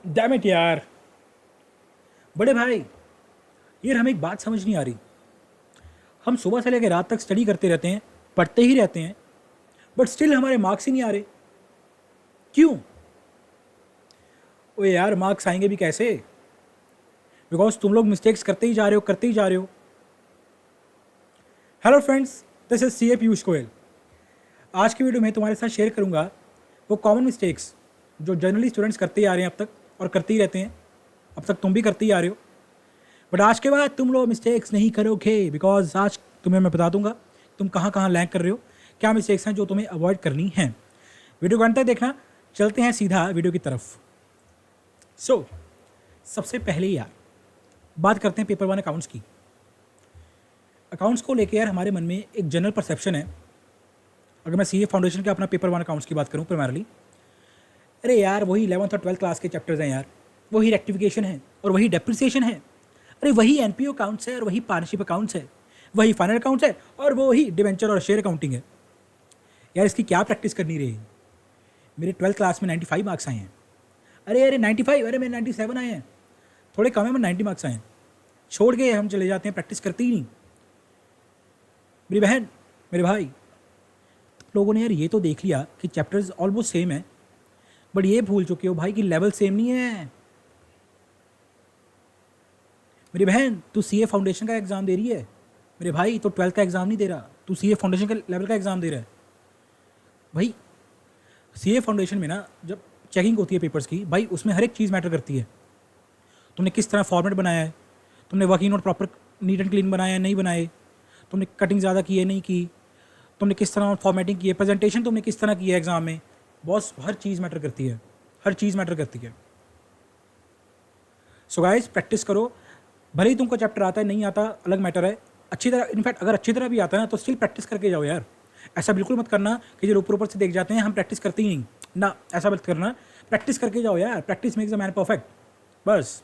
Damn it यार। बड़े भाई, यार हमें एक बात समझ नहीं आ रही। हम सुबह से लेकर रात तक स्टडी करते रहते हैं, पढ़ते ही रहते हैं, बट स्टिल हमारे मार्क्स ही नहीं आ रहे। क्यों? ओए यार, मार्क्स आएंगे भी कैसे? बिकॉज तुम लोग मिस्टेक्स करते ही जा रहे हो, करते ही जा रहे हो। Hello friends, this is C A Piyush Goyal. आज की वीडियो में तुम्हारे साथ शेयर करूंगा वो कॉमन मिस्टेक्स जो जनरली स्टूडेंट्स करते ही आ रहे हैं अब तक, और करते ही रहते हैं। अब तक तुम भी करते ही आ रहे हो, बट आज के बाद तुम लोग मिस्टेक्स नहीं करोगे। बिकॉज आज तुम्हें मैं बता दूंगा तुम कहाँ कहाँ लैंग कर रहे हो, क्या मिस्टेक्स हैं जो तुम्हें अवॉइड करनी हैं। वीडियो को अंत तक देखना। चलते हैं सीधा वीडियो की तरफ। सबसे पहले यार बात करते हैं पेपर वन अकाउंट्स की। अकाउंट्स को लेकर यार हमारे मन में एक जनरल परसेप्शन है। अगर मैं सी ए फाउंडेशन के अपना पेपर वन अकाउंट्स की बात करूँ प्राइमरली, अरे यार वही 11th और 12th क्लास के चैप्टर्स हैं यार, वही रेक्टिफिकेशन है और वही डेप्रिसिएशन है, अरे वही एन पी ओ अकाउंट्स है और वही पार्टनरशिप अकाउंट्स है, वही फाइनल अकाउंट्स है और वही डिवेंचर और शेयर अकाउंटिंग है। यार इसकी क्या प्रैक्टिस करनी रही। मेरे 12th क्लास में 95 मार्क्स आए हैं। अरे 95, अरे मेरे 97 आए हैं। थोड़े कम है, मैं 90 मार्क्स आए हैं। छोड़ के हम चले जाते हैं, प्रैक्टिस करते ही नहीं। मेरी बहन, मेरे भाई, तुम लोगों ने यार ये तो देख लिया कि चैप्टर्स ऑलमोस्ट सेम है, बट ये भूल चुके हो भाई कि लेवल सेम नहीं है। मेरी बहन, तू सी ए फाउंडेशन का एग्ज़ाम दे रही है। मेरे भाई, तो 12th का एग्ज़ाम नहीं दे रहा, तू सी ए फाउंडेशन के लेवल का एग्ज़ाम दे रहा है। भाई सी ए फाउंडेशन में ना जब चेकिंग होती है पेपर्स की, भाई उसमें हर एक चीज़ मैटर करती है। तुमने किस तरह फॉर्मेट बनाया है, तुमने working note proper neat and clean बनाया है नहीं बनाए, तुमने कटिंग ज़्यादा की है नहीं की, तुमने किस तरह फॉर्मेटिंग की है, प्रेजेंटेशन तुमने किस तरह की है एग्ज़ाम में। बॉस, हर चीज़ मैटर करती है, हर चीज़ मैटर करती है। सो गाइस, प्रैक्टिस करो। भले ही तुमको चैप्टर आता है नहीं आता अलग मैटर है, अच्छी तरह, इनफैक्ट अगर अच्छी तरह भी आता है ना तो स्टिल प्रैक्टिस करके जाओ यार। ऐसा बिल्कुल मत करना कि जो ऊपर ऊपर से देख जाते हैं हम प्रैक्टिस करते ही नहीं ना, ऐसा मत करना। प्रैक्टिस करके जाओ यार, practice makes a man perfect. बस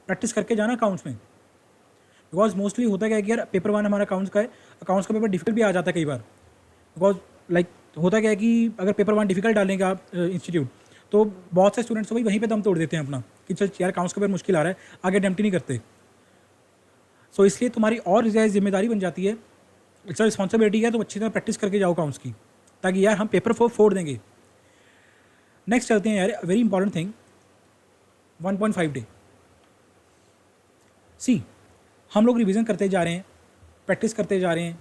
प्रैक्टिस करके जाना अकाउंट्स में। बिकॉज मोस्टली होता क्या है कि यार पेपर वन हमारा अकाउंट्स का है, अकाउंट्स का पेपर डिफिकल्ट भी आ जाता है कई बार। बिकॉज लाइक होता क्या है कि अगर पेपर वन डिफिकल्ट डालेंगे आप इंस्टीट्यूट, तो बहुत से स्टूडेंट्स तो भाई वहीं पे दम तोड़ देते हैं अपना कि चल यार अकाउंट्स का पेपर मुश्किल आ रहा है, आगे अटेम्प्ट ही नहीं करते। सो इसलिए तुम्हारी और ज़्यादा जिम्मेदारी बन जाती है, इट्स रिस्पॉन्सिबिलिटी है, तो अच्छी तरह प्रैक्टिस करके जाओ अकाउंट्स की, ताकि यार हम पेपर फोड़ देंगे। नेक्स्ट चलते हैं यार, वेरी इंपॉर्टेंट थिंग, 1.5 डे। सी, हम लोग रिवीजन करते जा रहे हैं, प्रैक्टिस करते जा रहे हैं,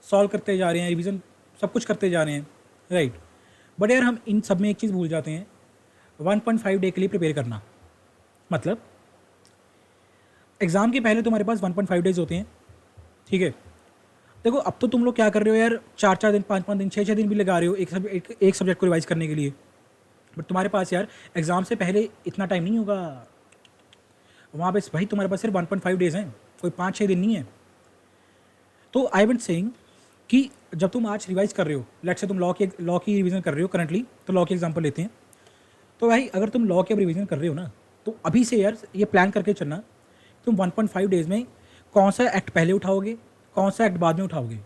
सॉल्व करते जा रहे हैं, रिवीजन सब कुछ करते जा रहे हैं, राइट। बट यार हम इन सब में एक चीज़ भूल जाते हैं, 1.5 डे के लिए प्रिपेयर करना। मतलब एग्ज़ाम के पहले तुम्हारे पास 1.5 डेज होते हैं, ठीक है। देखो अब तो तुम लोग क्या कर रहे हो यार, 4-4 दिन, 5-5 दिन, 6-6 दिन भी लगा रहे हो एक सब्जेक्ट को रिवाइज करने के लिए। बट तुम्हारे पास यार एग्ज़ाम से पहले इतना टाइम नहीं होगा। वहाँ पे भाई तुम्हारे पास सिर्फ 1.5 डेज़ हैं, कोई 5-6 दिन नहीं है। तो आई एम सेइंग कि जब तुम आज रिवाइज कर रहे हो, लेट्स से तुम लॉ की रिवीजन कर रहे हो करंटली, तो लॉ की एग्जांपल लेते हैं। तो भाई अगर तुम लॉ के रिवीजन कर रहे हो ना, तो अभी से यार ये प्लान करके चलना तुम 1.5 डेज़ में कौन सा एक्ट पहले उठाओगे, कौन सा एक्ट बाद में उठाओगे।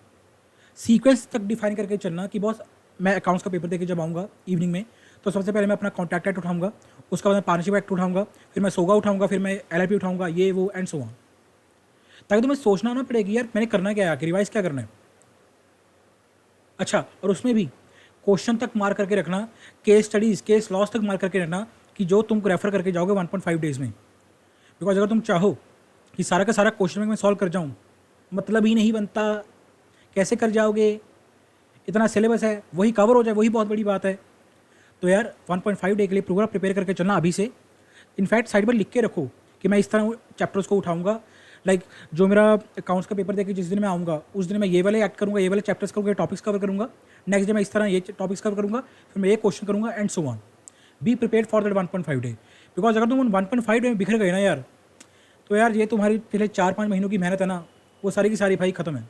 सीक्वेंस तक डिफाइन करके चलना कि बॉस मैं अकाउंट्स का पेपर देके जब आऊँगा इवनिंग में, तो सबसे पहले मैं अपना कॉन्ट्रैक्ट एक्ट उठाऊंगा, उसके बाद मैं पार्टनरशिप एक्ट उठाऊंगा, फिर मैं सोगा उठाऊंगा, फिर मैं एल उठाऊंगा, ये वो एंड सो ऑन। ताकि तुम्हें सोचना ना पड़ेगी यार मैंने करना क्या है, आखिर रिवाइज क्या करना है। अच्छा, और उसमें भी क्वेश्चन तक मार करके रखना, केस स्टडीज़, केस लॉस तक मार करके रखना कि जो तुम रेफर करके जाओगे 1.5 डेज़ में। बिकॉज अगर तुम चाहो कि सारा का सारा क्वेश्चन मैं सॉल्व कर जाऊँ, मतलब ही नहीं बनता। कैसे कर जाओगे, इतना सिलेबस है, वही कवर हो जाए वही बहुत बड़ी बात है। तो यार 1.5 डे के लिए पूरा प्रिपेयर करके चलना अभी से। इनफैक्ट साइड पर लिख के रखो कि मैं इस तरह चैप्टर्स को उठाऊंगा। लाइक जो मेरा अकाउंट्स का पेपर देके जिस दिन मैं आऊँगा उस दिन मैं ये वाले एक्ट करूँगा, ये वाले चैप्टर्स करूँगा, टॉपिक्स कवर करूँगा। नेक्स्ट डे मैं इस तरह ये टॉपिक्स कवर करूँगा, फिर मैं ये क्वेश्चन करूँगा and so on. Be prepare for that 1.5 day. Because अगर तुम उन 1.5 डे में बिखर गए ना यार, तो यार ये तुम्हारी पिछले 4-5 महीनों की मेहनत है ना, वो सारी की सारी भाई ख़त्म है।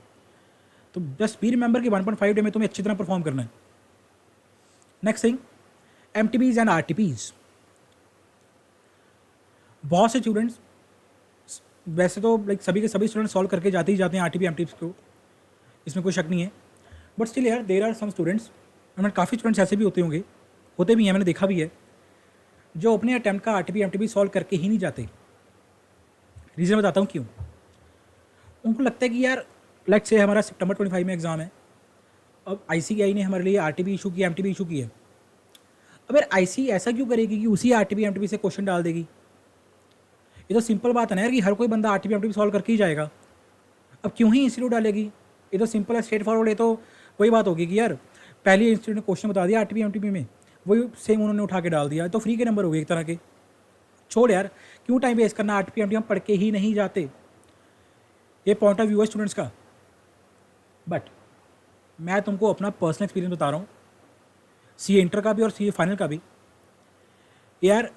तो जस्ट बी रिमेंबर कि 1.5 डे में तुम्हें अच्छी तरह परफॉर्म करना है। Next thing, MTPs and RTPs। बहुत से स्टूडेंट्स, वैसे तो लाइक सभी के सभी स्टूडेंट सॉल्व करके जाते ही जाते हैं RTP MTPs को, इसमें कोई शक नहीं है। बट स्टिल यार देर आर सम स्टूडेंट्स, मैंने काफ़ी स्टूडेंट्स ऐसे भी होते होंगे, होते भी हैं, मैंने देखा भी है, जो अपने अटैम्प्ट का आरटीपी एमटीपी सॉल्व करके ही नहीं जाते। रीज़न बताता हूँ क्यों। उनको लगता है कि यार लेट्स से हमारा सितंबर 25 में एग्ज़ाम है, अब आईसीएआई ने हमारे लिए आरटीपी इशू किया, एमटीपी इशू किया। अब यार आईसी ऐसा क्यों करेगी कि उसी आरटीपी एमटीपी से क्वेश्चन डाल देगी? ये तो सिंपल बात है ना यार कि हर कोई बंदा आरटीपी एमटीपी सॉल्व करके ही जाएगा। अब क्यों ही इंस्टीट्यूट डालेगी? ये तो सिंपल है, स्ट्रेट फॉरवर्ड। ये तो वही बात होगी कि यार पहले इंस्टीट्यूट ने क्वेश्चन बता दिया आरटीपी एमटीपी में, वही सेम उन्होंने उठा के डाल दिया, तो फ्री के नंबर हो गए एक तरह के। छोड़ यार, क्यों टाइम वेस्ट करना, आरटीपी एमटीपी हम पढ़ के ही नहीं जाते। ये पॉइंट ऑफ व्यू है स्टूडेंट्स का। बट मैं तुमको अपना पर्सनल एक्सपीरियंस बता रहा हूँ, सी इंटर का भी और सी फाइनल का भी। यार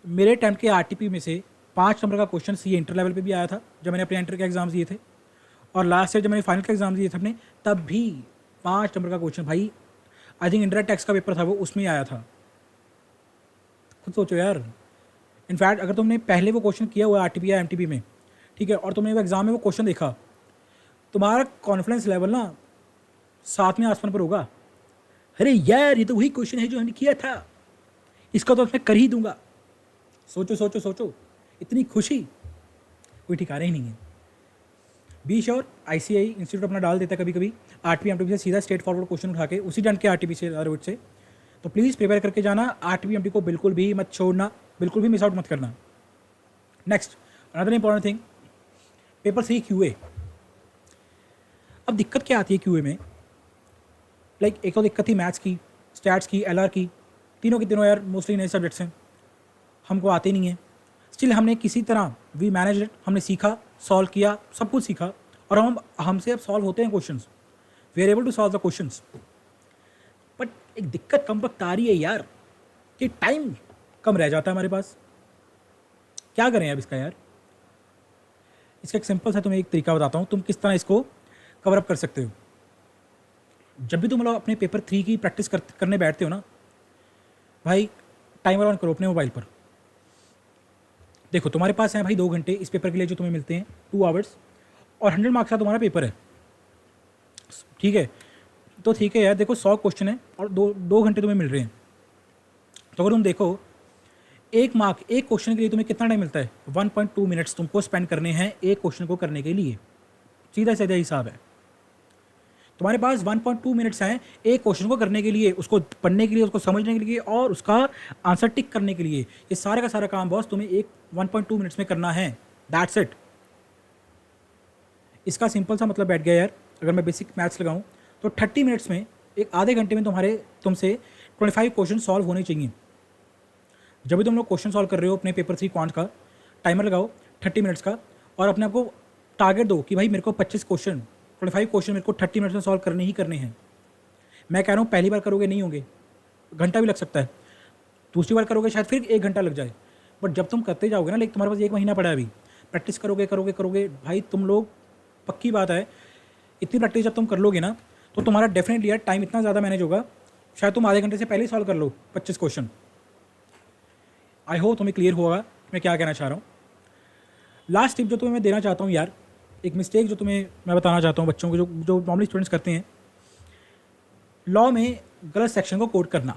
मेरे टाइम के आरटीपी में से 5 नंबर का क्वेश्चन सी इंटर लेवल पे भी आया था जब मैंने अपने इंटर के एग्ज़ाम दिए थे, और लास्ट ईयर जब मैंने फाइनल के एग्ज़ाम दिए थे अपने, तब भी 5 नंबर का क्वेश्चन भाई, आई थिंक इंटरनेट टैक्स का पेपर था वो, उसमें आया था। खुद सोचो यार। इनफैक्ट अगर तुमने पहले वो क्वेश्चन किया हुआ आरटीपी या एमटीपी में, ठीक है, और तुमने वो एग्ज़ाम में वो क्वेश्चन देखा, तुम्हारा कॉन्फिडेंस लेवल ना 7वें आसमान पर होगा। अरे यार ये तो वही क्वेश्चन है जो हमने किया था, इसका तो मैं कर ही दूंगा। सोचो सोचो सोचो, इतनी खुशी कोई ठिकाना ही नहीं है। बी श्योर, आईसीआई इंस्टीट्यूट अपना डाल देता है कभी कभी आरटीपी एमटीपी से सीधा स्ट्रेट फॉरवर्ड क्वेश्चन उठा के उसी डंड के आरटीपी से रोड से। तो प्लीज़ प्रिपेयर करके जाना, आरटीपी एमटीपी को बिल्कुल भी मत छोड़ना, बिल्कुल भी मिस आउट मत करना। Next another important thing, paper 3 QA. अब दिक्कत क्या आती है क्यूए में? लाइक एक तो दिक्कत थी मैथ्स की, स्टैट्स की, एलआर की, तीनों के तीनों यार मोस्टली नए सब्जेक्ट्स हैं, हमको आते नहीं है। स्टिल हमने किसी तरह वी मैनेज इट, हमने सीखा, सॉल्व किया, सब कुछ सीखा, और हमसे अब सॉल्व होते हैं questions, we are able to solve the questions. But एक दिक्कत कम वक्त आ रही है यार कि टाइम कम रह जाता है हमारे पास। क्या करें अब इसका यार? इसका एक सिंपल सा तुम्हें एक तरीका बताता हूँ, तुम किस तरह इसको कवर अप कर सकते हो। जब भी तुम लोग अपने पेपर 3 की प्रैक्टिस करने बैठते हो ना भाई, टाइमर ऑन करो अपने मोबाइल पर। देखो तुम्हारे पास है भाई 2 घंटे इस पेपर के लिए जो तुम्हें मिलते हैं, 2 आवर्स, और 100 मार्क्स का तुम्हारा पेपर है, ठीक है। तो ठीक है यार, देखो 100 क्वेश्चन है और 2 घंटे तुम्हें मिल रहे हैं। तो अगर तुम देखो 1 मार्क, एक क्वेश्चन के लिए तुम्हें कितना टाइम मिलता है? 1.2 मिनट्स तुमको स्पेंड करने हैं एक क्वेश्चन को करने के लिए। सीधा सीधा हिसाब है, तुम्हारे पास 1.2 मिनट्स हैं एक क्वेश्चन को करने के लिए, उसको पढ़ने के लिए, उसको समझने के लिए, और उसका आंसर टिक करने के लिए। ये सारे का सारा काम बॉस तुम्हें 1.2 मिनट्स में करना है, दैट्स इट। इसका सिंपल सा मतलब बैठ गया यार। अगर मैं बेसिक मैथ्स लगाऊं तो 30 मिनट्स में, एक आधे घंटे में तुमसे 25 क्वेश्चन सॉल्व होने चाहिए। जब भी तुम लोग क्वेश्चन सॉल्व कर रहे हो अपने पेपर 3 क्वांट का, टाइमर लगाओ 30 मिनट्स का, और अपने आप को टारगेट दो कि भाई मेरे को 25 क्वेश्चन, 25 क्वेश्चन मेरे को 30 मिनट्स में सॉल्व करने ही करने हैं। मैं कह रहा हूँ पहली बार करोगे नहीं होंगे, घंटा भी लग सकता है, दूसरी बार करोगे शायद फिर 1 घंटा लग जाए, बट जब तुम करते जाओगे ना, लाइक तुम्हारे पास 1 महीना पड़ा है अभी, प्रैक्टिस करोगे करोगे करोगे भाई, तुम लोग, पक्की बात है, इतनी प्रैक्टिस जब तुम कर लोगे ना तो तुम्हारा डेफिनेटली यार टाइम इतना ज़्यादा मैनेज होगा, शायद तुम आधे घंटे से पहले ही सॉल्व कर लो 25 क्वेश्चन। आई होप तुम्हें क्लियर होगा मैं क्या कहना चाह रहा हूँ। लास्ट टिप जो तुम्हें मैं देना चाहता हूँ यार, एक मिस्टेक जो तुम्हें मैं बताना चाहता हूँ बच्चों को, जो जो नॉर्मली स्टूडेंट्स करते हैं, लॉ में गलत सेक्शन को कोट करना।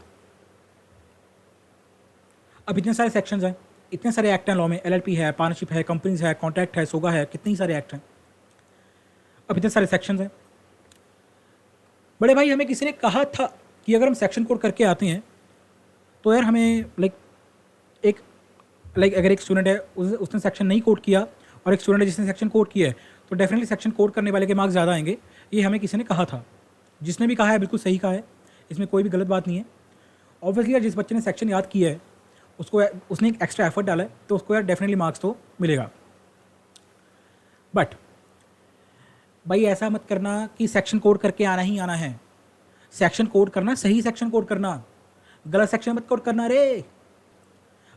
अब इतने सारे सेक्शंस हैं, इतने सारे एक्ट हैं लॉ में, एलएलपी है, पार्टनरशिप है, कंपनीज है, कॉन्ट्रैक्ट है, सोगा है, कितने सारे एक्ट हैं। अब इतने सारे सेक्शंस हैं, बड़े भाई हमें किसी ने कहा था कि अगर हम सेक्शन कोड करके आते हैं तो यार हमें अगर एक स्टूडेंट है उसने सेक्शन नहीं कोड किया, और एक स्टूडेंट है जिसने सेक्शन कोड किया है, तो डेफिनेटली सेक्शन कोड करने वाले के मार्क्स ज़्यादा आएंगे। ये हमें किसी ने कहा था, जिसने भी कहा है बिल्कुल सही कहा है, इसमें कोई भी गलत बात नहीं है। ऑब्वियसली यार जिस बच्चे ने सेक्शन याद किया है उसने एक एक्स्ट्रा एफर्ट डाला है, तो उसको यार डेफिनेटली मार्क्स तो मिलेगा। बट भाई ऐसा मत करना कि सेक्शन कोड करके आना ही आना है। सेक्शन कोड करना, सही सेक्शन कोड करना, गलत सेक्शन मत कोड करना रे।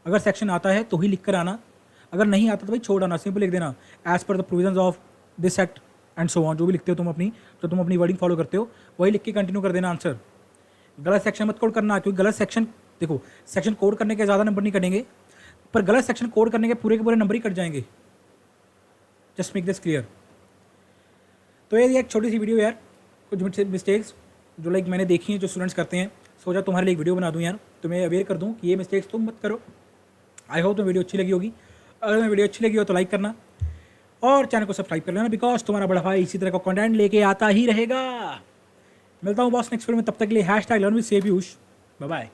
अगर सेक्शन आता है तो ही लिख कर आना, अगर नहीं आता तो भाई छोड़ आना, सिंपल लिख देना as per the provisions of this act and so on. जो भी लिखते हो तुम अपनी, तो तुम अपनी वर्डिंग फॉलो करते हो वही लिख के कंटिन्यू कर देना आंसर। गलत सेक्शन मत कोड करना, क्योंकि गलत सेक्शन, देखो सेक्शन कोड करने के ज़्यादा नंबर नहीं कटेंगे, पर गलत सेक्शन कोड करने के पूरे नंबर ही कट जाएंगे। Just make this clear. तो ये एक छोटी सी वीडियो यार, कुछ मिस्टेक्स जो लाइक मैंने देखी हैं जो स्टूडेंट्स करते हैं, सोचा तुम्हारे लिए एक वीडियो बना दूं यार, तुम्हें अवेयर कर दूं कि ये मिस्टेक्स तुम मत करो। आई होप तो वीडियो अच्छी लगी होगी। अगर मैं वीडियो अच्छी लगी हो तो लाइक करना और चैनल को सब्सक्राइब कर लेना, बिकॉज तुम्हारा बड़ा भाई इसी तरह का कंटेंट लेके आता ही रहेगा। मिलता हूँ बॉस नेक्स्ट वीडियो में, तब तक के लिए #learn with save Piyush, bye bye.